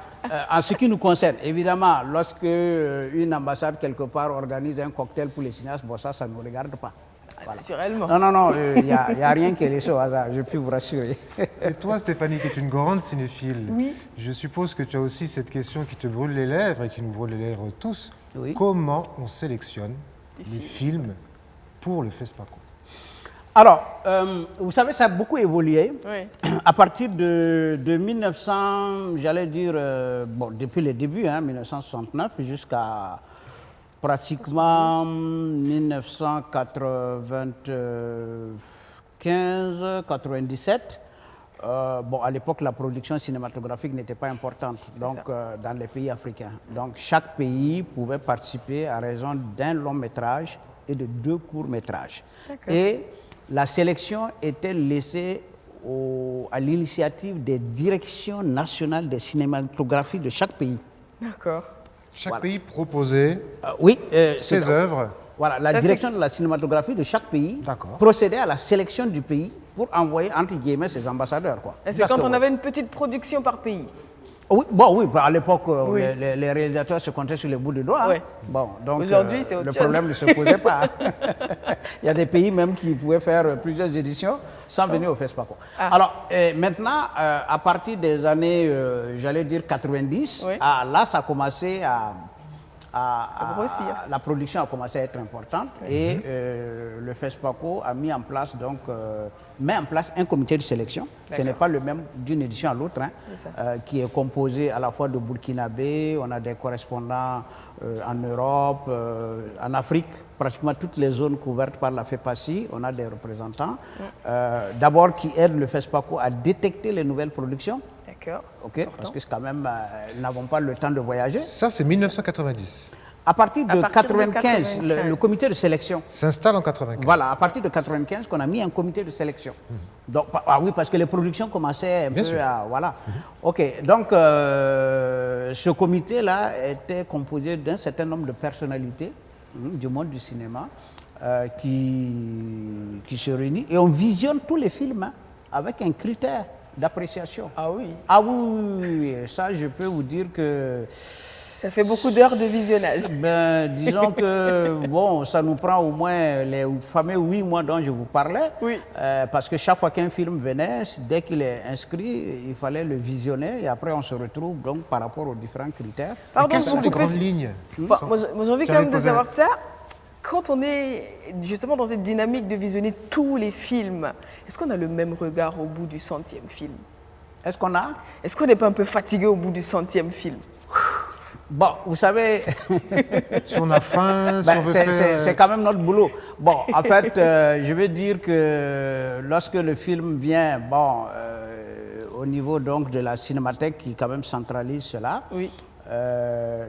En ce qui nous concerne, évidemment, lorsque une ambassade quelque part organise un cocktail pour les cinéastes, bon, ça ne nous regarde pas. Voilà. Naturellement. Non, il n'y a rien qui est laissé au hasard, je peux vous rassurer. Et toi, Stéphanie, qui est une grande cinéphile, oui. Je suppose que tu as aussi cette question qui te brûle les lèvres et qui nous brûle les lèvres tous. Oui. Comment on sélectionne les films pour le FESPACO? Alors, vous savez, ça a beaucoup évolué. Oui. À partir de 1900, j'allais dire, depuis les débuts, 1969, jusqu'à pratiquement 1995-97. À l'époque, la production cinématographique n'était pas importante donc, dans les pays africains. Donc, chaque pays pouvait participer à raison d'un long métrage et de 2 courts métrages. Et la sélection était laissée à l'initiative des directions nationales des cinématographies de chaque pays. D'accord. Chaque pays proposait ses œuvres. Voilà, la direction de la cinématographie de chaque pays procédait à la sélection du pays pour envoyer, entre guillemets, ses ambassadeurs. C'est quand on avait une petite production par pays? Oui, à l'époque, les réalisateurs se comptaient sur les bouts de doigts. Oui. Donc aujourd'hui, c'est autre le chose. problème ne se posait pas. Il y a des pays même qui pouvaient faire plusieurs éditions sans venir au FESPACO. Alors, maintenant, à partir des années, j'allais dire 90, là, ça a commencé la production a commencé à être importante et le FESPACO a mis en place un comité de sélection. Ce n'est pas le même d'une édition à l'autre, qui est composé à la fois de Burkinabé, on a des correspondants en Europe, en Afrique, pratiquement toutes les zones couvertes par la FEPACI, on a des représentants. D'abord qui aident le FESPACO à détecter les nouvelles productions. D'accord. Parce que quand même, ils n'avons pas le temps de voyager. Ça, c'est 1990. À partir de 1995, le comité de sélection s'installe en 1995. Voilà, à partir de 1995 qu'on a mis un comité de sélection. Donc, oui, parce que les productions commençaient un peu à... Voilà. OK, donc ce comité-là était composé d'un certain nombre de personnalités du monde du cinéma qui se réunissent et on visionne tous les films avec un critère d'appréciation. Ah oui. Ah oui, ça je peux vous dire que... Ça fait beaucoup d'heures de visionnage. Disons que ça nous prend au moins les fameux 8 mois dont je vous parlais. Oui. Parce que chaque fois qu'un film venait, dès qu'il est inscrit, il fallait le visionner et après on se retrouve donc par rapport aux différents critères. Pardon, quelles sont les grandes lignes? Moi j'ai envie quand même de savoir ça. Quand on est justement dans cette dynamique de visionner tous les films, est-ce qu'on a le même regard au bout du 100e film? Est-ce qu'on a? Est-ce qu'on n'est pas un peu fatigué au bout du 100e film? Bon, vous savez... Si on a faim, si on veut faire... C'est quand même notre boulot. Bon, en fait, je veux dire que lorsque le film vient, bon, au niveau donc de la cinémathèque qui quand même centralise cela, oui.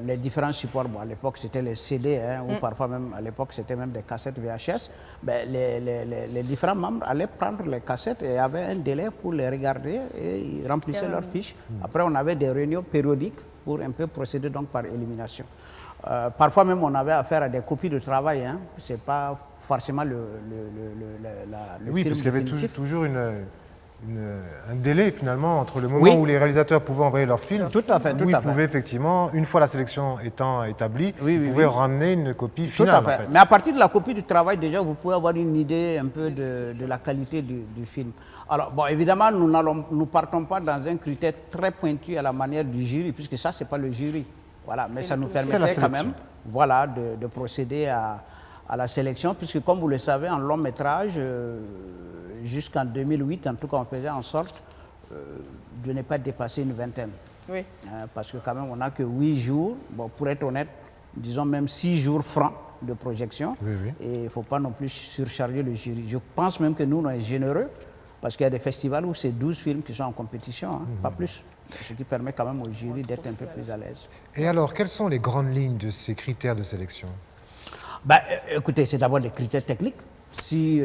Les différents supports, bon, à l'époque c'était les CD, hein, ou parfois même à l'époque c'était même des cassettes VHS, ben, les différents membres allaient prendre les cassettes et avaient un délai pour les regarder et ils remplissaient leurs fiches. Après on avait des réunions périodiques pour un peu procéder donc par élimination. Parfois même on avait affaire à des copies de travail, hein. C'est pas forcément le oui, film parce qu'il y avait toujours un délai finalement entre le moment oui. où les réalisateurs pouvaient envoyer leur film, tout à fait, où ils pouvaient effectivement, une fois la sélection étant établie, ils pouvaient ramener une copie finale. Tout à fait. Mais à partir de la copie du travail, déjà, vous pouvez avoir une idée un peu de la qualité du film. Alors, bon, évidemment, nous ne partons pas dans un critère très pointu à la manière du jury, puisque ça, ce n'est pas le jury. Voilà, mais ça nous permettait quand même voilà, de procéder à la sélection, puisque comme vous le savez, en long métrage, jusqu'en 2008, en tout cas, on faisait en sorte de ne pas dépasser une vingtaine. Oui. Parce que quand même, on n'a que 8 jours, bon, pour être honnête, disons même 6 jours francs de projection. Oui, oui. Et il ne faut pas non plus surcharger le jury. Je pense même que nous, on est généreux, parce qu'il y a des festivals où c'est 12 films qui sont en compétition, hein, pas plus. Ce qui permet quand même au jury d'être un peu plus à l'aise. Et alors, quelles sont les grandes lignes de ces critères de sélection? Ben, écoutez, c'est d'abord des critères techniques. Si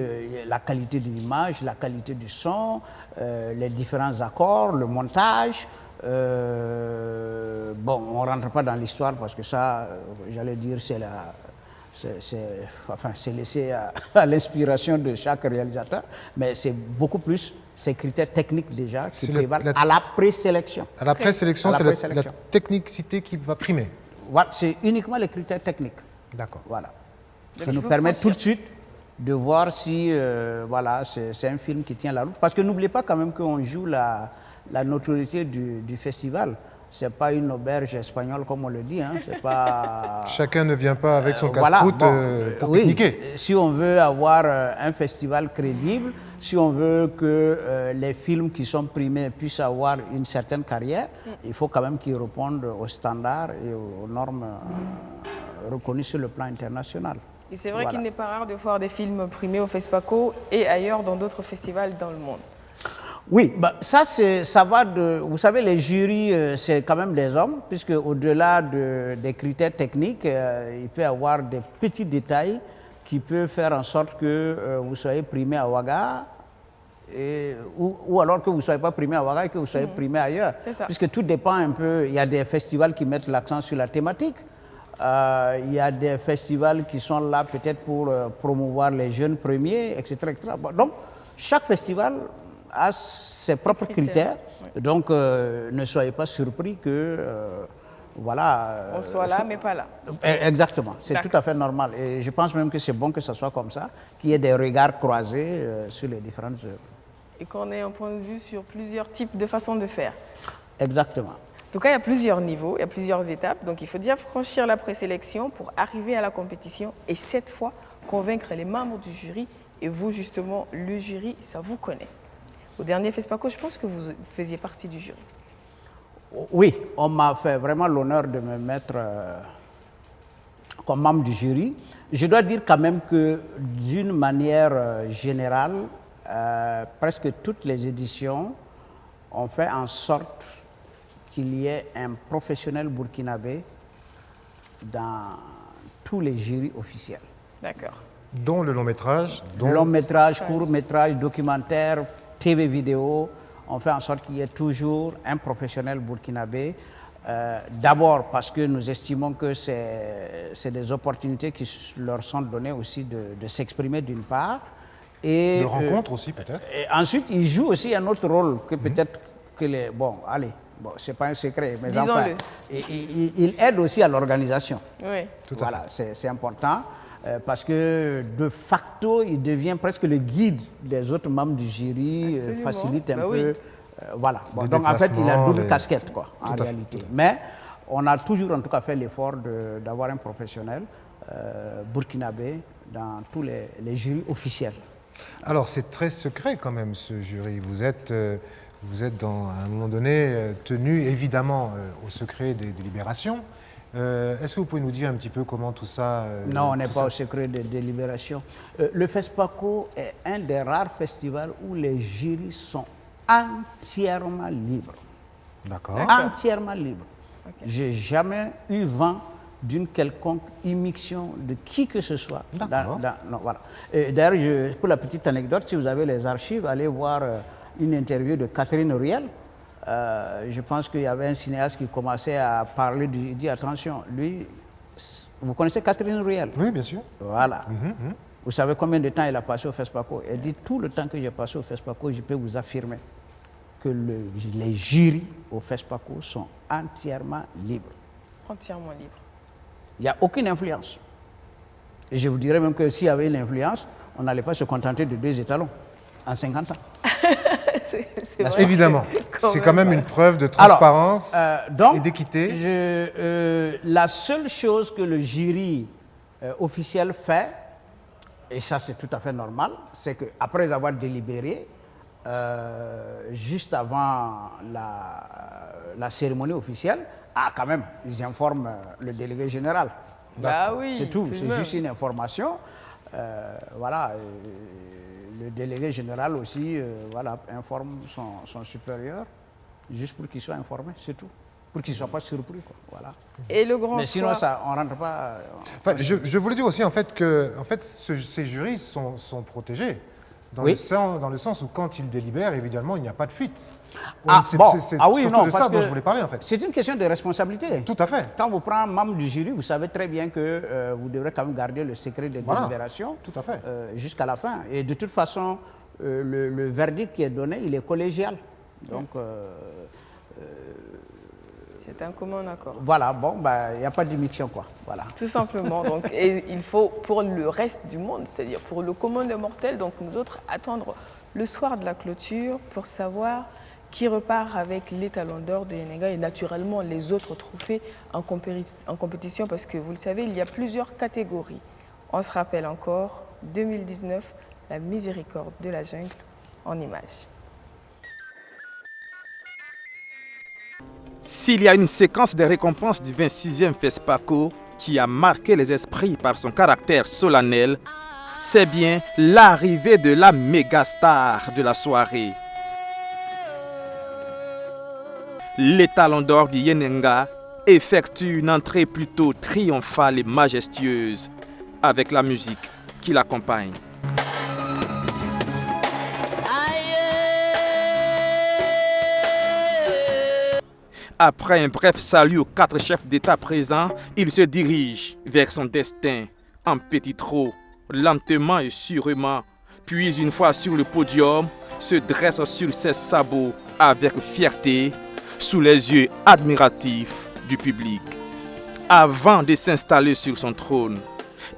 la qualité de l'image, la qualité du son, les différents accords, le montage. Bon, on ne rentre pas dans l'histoire parce que ça, j'allais dire, c'est laissé à l'inspiration de chaque réalisateur, mais c'est beaucoup plus ces critères techniques déjà qui prévalent à la présélection. À la présélection, c'est la technicité qui va primer. Voilà, c'est uniquement les critères techniques. D'accord. Voilà. Ça nous permet tout de suite de voir si voilà, c'est un film qui tient la route. Parce que n'oubliez pas quand même qu'on joue la notoriété du festival. Ce n'est pas une auberge espagnole comme on le dit. Hein. C'est pas... Chacun ne vient pas avec son casse-croûte pour pique-niquer. Si on veut avoir un festival crédible, si on veut que les films qui sont primés puissent avoir une certaine carrière, il faut quand même qu'ils répondent aux standards et aux normes reconnues sur le plan international. Et c'est vrai qu'il n'est pas rare de voir des films primés au FESPACO et ailleurs dans d'autres festivals dans le monde. Oui, bah ça va de... Vous savez, les jurys, c'est quand même des hommes, puisque au-delà des critères techniques, il peut y avoir des petits détails qui peuvent faire en sorte que vous soyez primé à Ouaga, ou alors que vous ne soyez pas primé à Ouaga et que vous soyez primé ailleurs. Puisque tout dépend un peu. Il y a des festivals qui mettent l'accent sur la thématique. Il y a des festivals qui sont là peut-être pour promouvoir les jeunes premiers, etc. etc. Bon, donc, chaque festival a ses propres critères. Oui. Donc, ne soyez pas surpris que, voilà... on soit là, mais pas là. Exactement. C'est tout à fait normal. Et je pense même que c'est bon que ça soit comme ça, qu'il y ait des regards croisés sur les différentes œuvres. Et qu'on ait un point de vue sur plusieurs types de façons de faire. Exactement. En tout cas, il y a plusieurs niveaux, il y a plusieurs étapes. Donc, il faut déjà franchir la présélection pour arriver à la compétition et cette fois, convaincre les membres du jury. Et vous, justement, le jury, ça vous connaît. Au dernier FESPACO, je pense que vous faisiez partie du jury. Oui, on m'a fait vraiment l'honneur de me mettre comme membre du jury. Je dois dire quand même que d'une manière générale, presque toutes les éditions ont fait en sorte qu'il y ait un professionnel burkinabé dans tous les jurys officiels. D'accord. Dont le long métrage. Long métrage, court métrage, documentaire, TV vidéo. On fait en sorte qu'il y ait toujours un professionnel burkinabé. D'abord parce que nous estimons que c'est des opportunités qui leur sont données aussi de s'exprimer d'une part. Et, de rencontre aussi peut-être. Et ensuite, ils jouent aussi un autre rôle que peut-être que les... Bon, allez. Bon, ce n'est pas un secret, mais enfin, il aide aussi à l'organisation. Oui. Voilà, c'est important parce que de facto, il devient presque le guide des autres membres du jury, facilite un peu. Voilà. Bon, donc en fait, il a double casquette, quoi, en réalité. Mais on a toujours en tout cas fait l'effort d'avoir un professionnel burkinabé dans tous les jurys officiels. Alors, c'est très secret quand même, ce jury. Vous êtes à un moment donné tenu évidemment au secret des délibérations Est-ce que vous pouvez nous dire un petit peu comment tout ça... non, on n'est pas au secret de délibération. Le FESPACO est un des rares festivals où les jurys sont entièrement libres. D'accord. Entièrement libres. Okay. Je n'ai jamais eu vent d'une quelconque immixtion de qui que ce soit. Non, voilà. D'ailleurs, pour la petite anecdote, si vous avez les archives, allez voir une interview de Catherine Riel. Je pense qu'il y avait un cinéaste qui commençait à parler, il dit attention, lui, vous connaissez Catherine Riel? Oui, bien sûr. Voilà. Vous savez combien de temps il a passé au FESPACO? Elle dit tout le temps que j'ai passé au FESPACO, je peux vous affirmer que les jurys au FESPACO sont entièrement libres. Entièrement libres. Il n'y a aucune influence. Et je vous dirais même que s'il y avait une influence, on n'allait pas se contenter de 2 étalons en 50 ans. c'est évidemment. C'est quand même une preuve de transparence et d'équité. La seule chose que le jury officiel fait, et ça c'est tout à fait normal, c'est qu'après avoir délibéré, juste avant la cérémonie officielle, quand même, ils informent le délégué général. Bah oui, c'est tout, c'est juste une information. Voilà. Le délégué général aussi voilà, informe son supérieur, juste pour qu'il soit informé, c'est tout. Pour qu'il ne soit pas surpris. Quoi. Voilà. Et le grand Mais sinon, ça, on ne rentre pas... je voulais dire aussi en fait, que ces jurys sont protégés. Dans le sens où quand ils délibèrent, évidemment, il n'y a pas de fuite. C'est surtout de ça dont je voulais parler en fait. C'est une question de responsabilité. Tout à fait. Quand vous prenez un membre du jury, vous savez très bien que vous devrez quand même garder le secret de délibération tout à fait. Jusqu'à la fin. Et de toute façon, le verdict qui est donné, il est collégial. Donc... c'est un commun accord. Voilà, bon, il n'y a pas d'immixtion, quoi. Voilà. Tout simplement. Donc, et il faut, pour le reste du monde, c'est-à-dire pour le commun des mortels, donc nous autres, attendre le soir de la clôture pour savoir qui repart avec l'étalon d'or de Yenenga et naturellement les autres trophées en compétition, parce que vous le savez, il y a plusieurs catégories. On se rappelle encore, 2019, la miséricorde de la jungle en images. S'il y a une séquence des récompenses du 26e FESPACO qui a marqué les esprits par son caractère solennel, c'est bien l'arrivée de la méga star de la soirée. L'étalon d'or du Yenenga effectue une entrée plutôt triomphale et majestueuse avec la musique qui l'accompagne. Après un bref salut aux 4 chefs d'État présents, il se dirige vers son destin en petit trot, lentement et sûrement. Puis une fois sur le podium, se dresse sur ses sabots avec fierté, sous les yeux admiratifs du public. Avant de s'installer sur son trône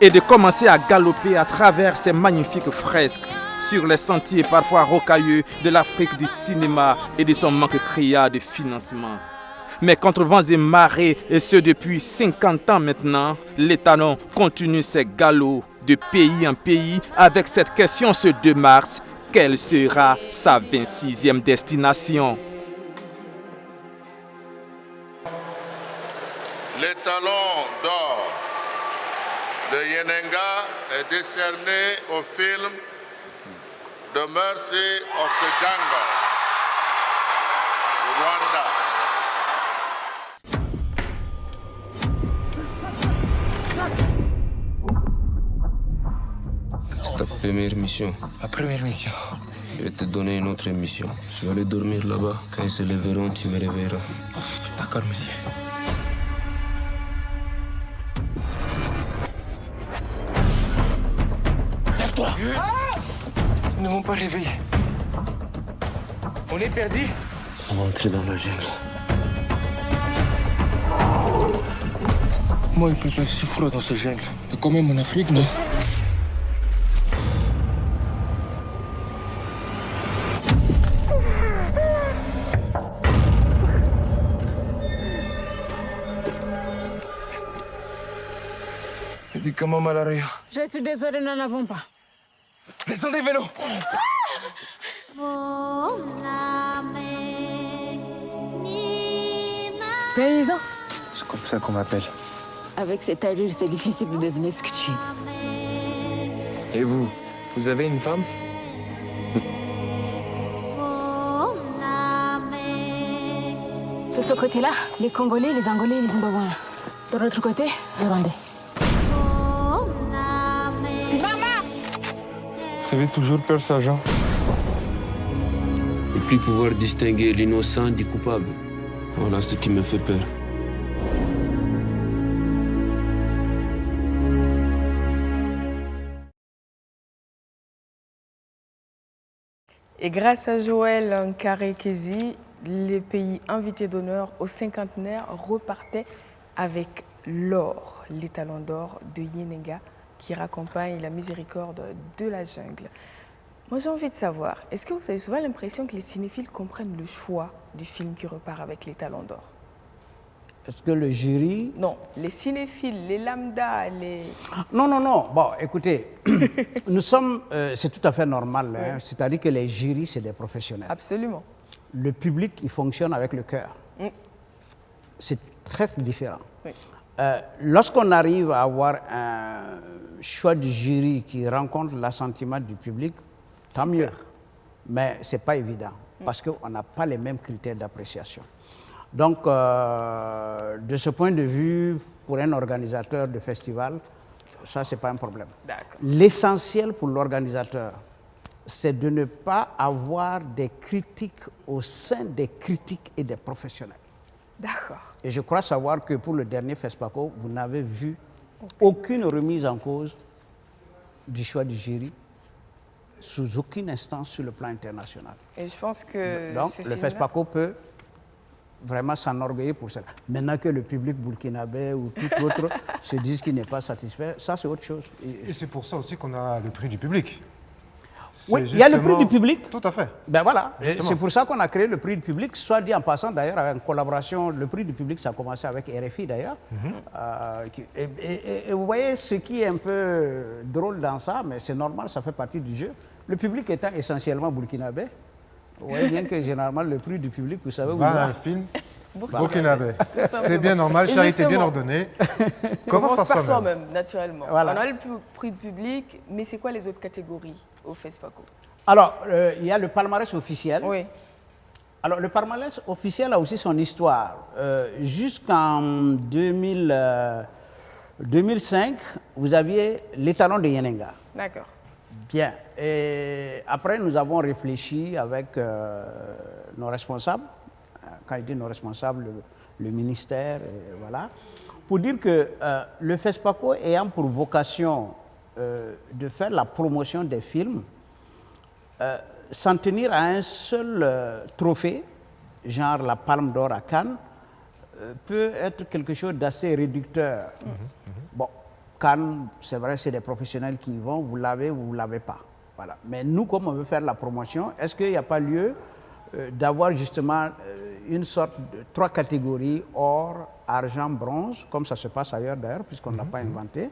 et de commencer à galoper à travers ces magnifiques fresques sur les sentiers parfois rocailleux de l'Afrique du cinéma et de son manque criard de financement. Mais contre vents et marées, et ce depuis 50 ans maintenant, l'étalon continue ses galops de pays en pays avec cette question ce 2 mars. Quelle sera sa 26e destination? L'étalon d'or de Yenenga est décerné au film The Mercy of the Jungle, Rwanda. C'est ta première mission. Ma première mission. Je vais te donner une autre mission. Je vais aller dormir là-bas. Quand ils se lèveront, tu me réveilleras. D'accord, monsieur. Lève-toi. Ils ne vont pas réveiller. On est perdu. On va entrer dans la jungle. Moi, il peut faire si froid dans ce jungle. C'est quand même en Afrique, non? Comment Malaria? Je suis désolée, nous n'en avons pas. Laissons des vélos. Paysan? C'est comme ça qu'on m'appelle. Avec cette allure, c'est difficile de devenir ce que tu es. Et vous, vous avez une femme? De ce côté-là, les Congolais, les Angolais, les Zimbabwéens. De l'autre côté, les Rwandais. Maman! Vous avez toujours peur, sergent? Et puis pouvoir distinguer l'innocent du coupable. Voilà ce qui me fait peur. Et grâce à Joël Nkarekezi, les pays invités d'honneur au cinquantenaire repartaient avec l'or, l'étalon d'or de Yenenga qui raccompagne la miséricorde de la jungle. Moi j'ai envie de savoir, est-ce que vous avez souvent l'impression que les cinéphiles comprennent le choix du film qui repart avec l'étalon d'or? Est-ce que le jury... Non, les cinéphiles, les lambda, les... Non, non, non. Bon, écoutez, nous sommes... c'est tout à fait normal. Hein, c'est-à-dire que les jurys, c'est des professionnels. Absolument. Le public, il fonctionne avec le cœur. C'est très différent. Oui. Lorsqu'on arrive à avoir un choix du jury qui rencontre l'assentiment du public, tant mieux. Mais ce n'est pas évident, parce qu'on n'a pas les mêmes critères d'appréciation. Donc, de ce point de vue, pour un organisateur de festival, ça, ce n'est pas un problème. L'essentiel pour l'organisateur, c'est de ne pas avoir des critiques au sein des critiques et des professionnels. D'accord. Et je crois savoir que pour le dernier FESPACO, vous n'avez vu aucune remise en cause du choix du jury sous aucune instance sur le plan international. Et je pense que... Donc, le FESPACO peut vraiment s'enorgueillir pour cela. Maintenant que le public burkinabé ou tout autre se disent qu'il n'est pas satisfait, ça c'est autre chose. Et c'est pour ça aussi qu'on a le prix du public. Oui, il y a le prix du public. Tout à fait. Ben voilà, c'est pour ça qu'on a créé le prix du public, soit dit en passant d'ailleurs, avec une collaboration, le prix du public, ça a commencé avec RFI d'ailleurs. Et vous voyez, ce qui est un peu drôle dans ça, mais c'est normal, ça fait partie du jeu. Le public étant essentiellement burkinabé, vous voyez bien que généralement le prix du public, vous savez où il va. Un film burkinabé. C'est bien normal, charité bien ordonnée. Commence par soi-même, naturellement. Voilà. On a le prix du public, mais c'est quoi les autres catégories au FESPACO? Alors, il y a le palmarès officiel. Oui. Alors, le palmarès officiel a aussi son histoire. Jusqu'en 2005, vous aviez l'étalon de Yenenga. D'accord. Bien. Et après, nous avons réfléchi avec nos responsables. Quand je dis nos responsables, le ministère, voilà, pour dire que le FESPACO ayant pour vocation de faire la promotion des films, s'en tenir à un seul trophée, genre la Palme d'Or à Cannes, peut être quelque chose d'assez réducteur. Bon, Cannes, c'est vrai, c'est des professionnels qui y vont, vous l'avez ou vous ne l'avez pas. Voilà. Mais nous, comme on veut faire la promotion, est-ce qu'il n'y a pas lieu d'avoir justement une sorte de 3 catégories, or, argent, bronze, comme ça se passe ailleurs d'ailleurs, puisqu'on ne l'a pas inventé.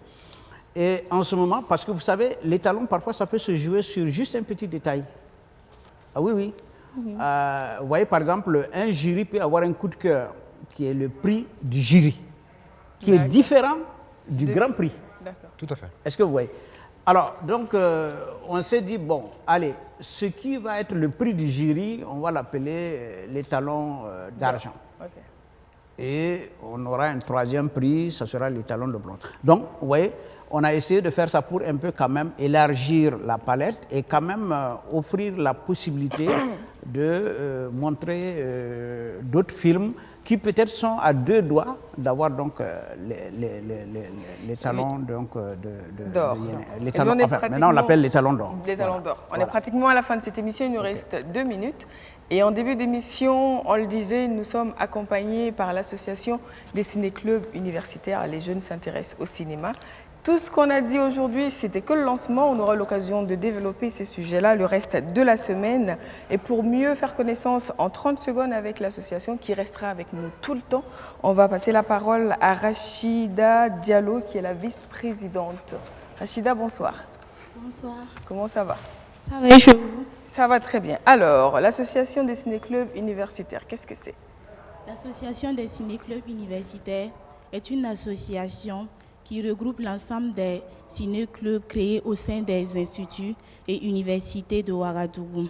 Et en ce moment, parce que vous savez, l'étalon, parfois, ça peut se jouer sur juste un petit détail. Ah oui, oui. Vous voyez, par exemple, un jury peut avoir un coup de cœur, qui est le prix du jury, qui est différent du grand prix. D'accord. Tout à fait. Est-ce que vous voyez? Alors, donc, on s'est dit, bon, allez, ce qui va être le prix du jury, on va l'appeler l'étalon d'argent. Okay. Et on aura un 3e prix, ça sera l'étalon de bronze. Donc, vous voyez, on a essayé de faire ça pour un peu quand même élargir la palette et quand même offrir la possibilité de montrer d'autres films qui peut-être sont à 2 doigts d'avoir donc l'étalon d'or. Maintenant, on l'appelle l'étalon d'or. L'étalon d'or. On est pratiquement à la fin de cette émission, il nous reste 2 minutes. Et en début d'émission, on le disait, nous sommes accompagnés par l'association des ciné-clubs universitaires. Les jeunes s'intéressent au cinéma. Tout ce qu'on a dit aujourd'hui, c'était que le lancement. On aura l'occasion de développer ces sujets-là le reste de la semaine. Et pour mieux faire connaissance en 30 secondes avec l'association qui restera avec nous tout le temps, on va passer la parole à Rachida Diallo, qui est la vice-présidente. Rachida, bonsoir. Bonsoir. Comment ça va? Ça va et chez vous? Ça va très bien. Alors, l'association des ciné-clubs universitaires, qu'est-ce que c'est? L'association des ciné-clubs universitaires est une association qui regroupe l'ensemble des ciné-clubs créés au sein des instituts et universités de Ouagadougou.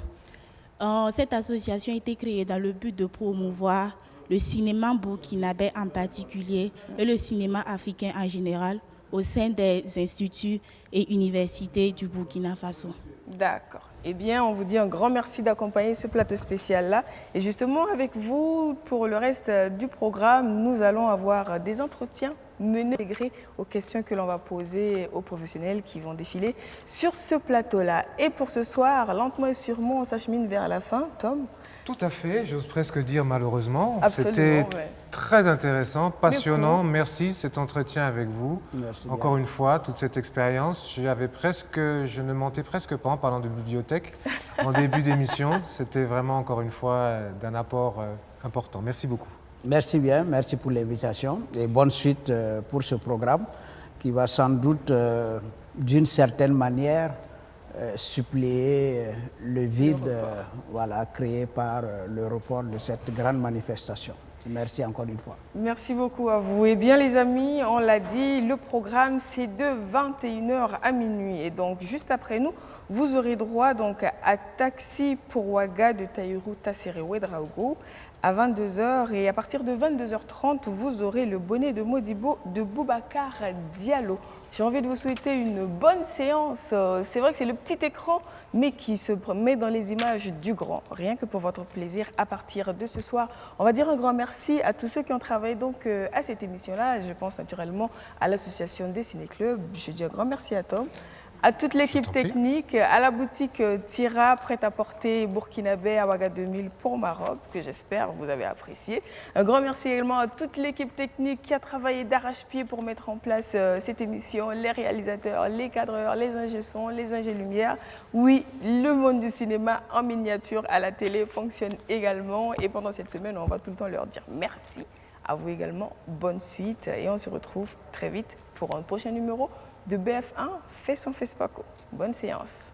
Cette association a été créée dans le but de promouvoir le cinéma burkinabé en particulier et le cinéma africain en général au sein des instituts et universités du Burkina Faso. D'accord. Eh bien, on vous dit un grand merci d'accompagner ce plateau spécial-là. Et justement, avec vous, pour le reste du programme, nous allons avoir des entretiens menés intégrés aux questions que l'on va poser aux professionnels qui vont défiler sur ce plateau-là. Et pour ce soir, lentement et sûrement, on s'achemine vers la fin. Tom ? Tout à fait, j'ose presque dire malheureusement. Absolument, c'était ouais. très intéressant, passionnant. Merci cet entretien avec vous. Merci encore une fois, toute cette expérience. Je ne mentais presque pas en parlant de bibliothèque en début d'émission. C'était vraiment encore une fois d'un apport important. Merci beaucoup. Merci bien, merci pour l'invitation et bonne suite pour ce programme qui va sans doute d'une certaine manière suppléer le vide créé par le report de cette grande manifestation. Merci encore une fois. Merci beaucoup à vous. Eh bien les amis, on l'a dit, le programme c'est de 21h à minuit. Et donc juste après nous, vous aurez droit donc à Taxi pour Ouaga de Taïrou Tassere Ouedraogo à 22h. Et à partir de 22h30, vous aurez le bonnet de Modibo de Boubacar Diallo. J'ai envie de vous souhaiter une bonne séance. C'est vrai que c'est le petit écran, mais qui se met dans les images du grand. Rien que pour votre plaisir à partir de ce soir. On va dire un grand merci à tous ceux qui ont travaillé donc à cette émission-là. Je pense naturellement à l'association des ciné-clubs. Je dis un grand merci à Tom. À toute l'équipe technique, à la boutique Tira, prêt-à-porter burkinabé à Ouaga 2000 pour Maroc, que j'espère vous avez apprécié. Un grand merci également à toute l'équipe technique qui a travaillé d'arrache-pied pour mettre en place cette émission, les réalisateurs, les cadreurs, les ingé-sons, les ingé-lumières. Oui, le monde du cinéma en miniature à la télé fonctionne également. Et pendant cette semaine, on va tout le temps leur dire merci. À vous également, bonne suite. Et on se retrouve très vite pour un prochain numéro de BF1 fait son FESPACO. Bonne séance.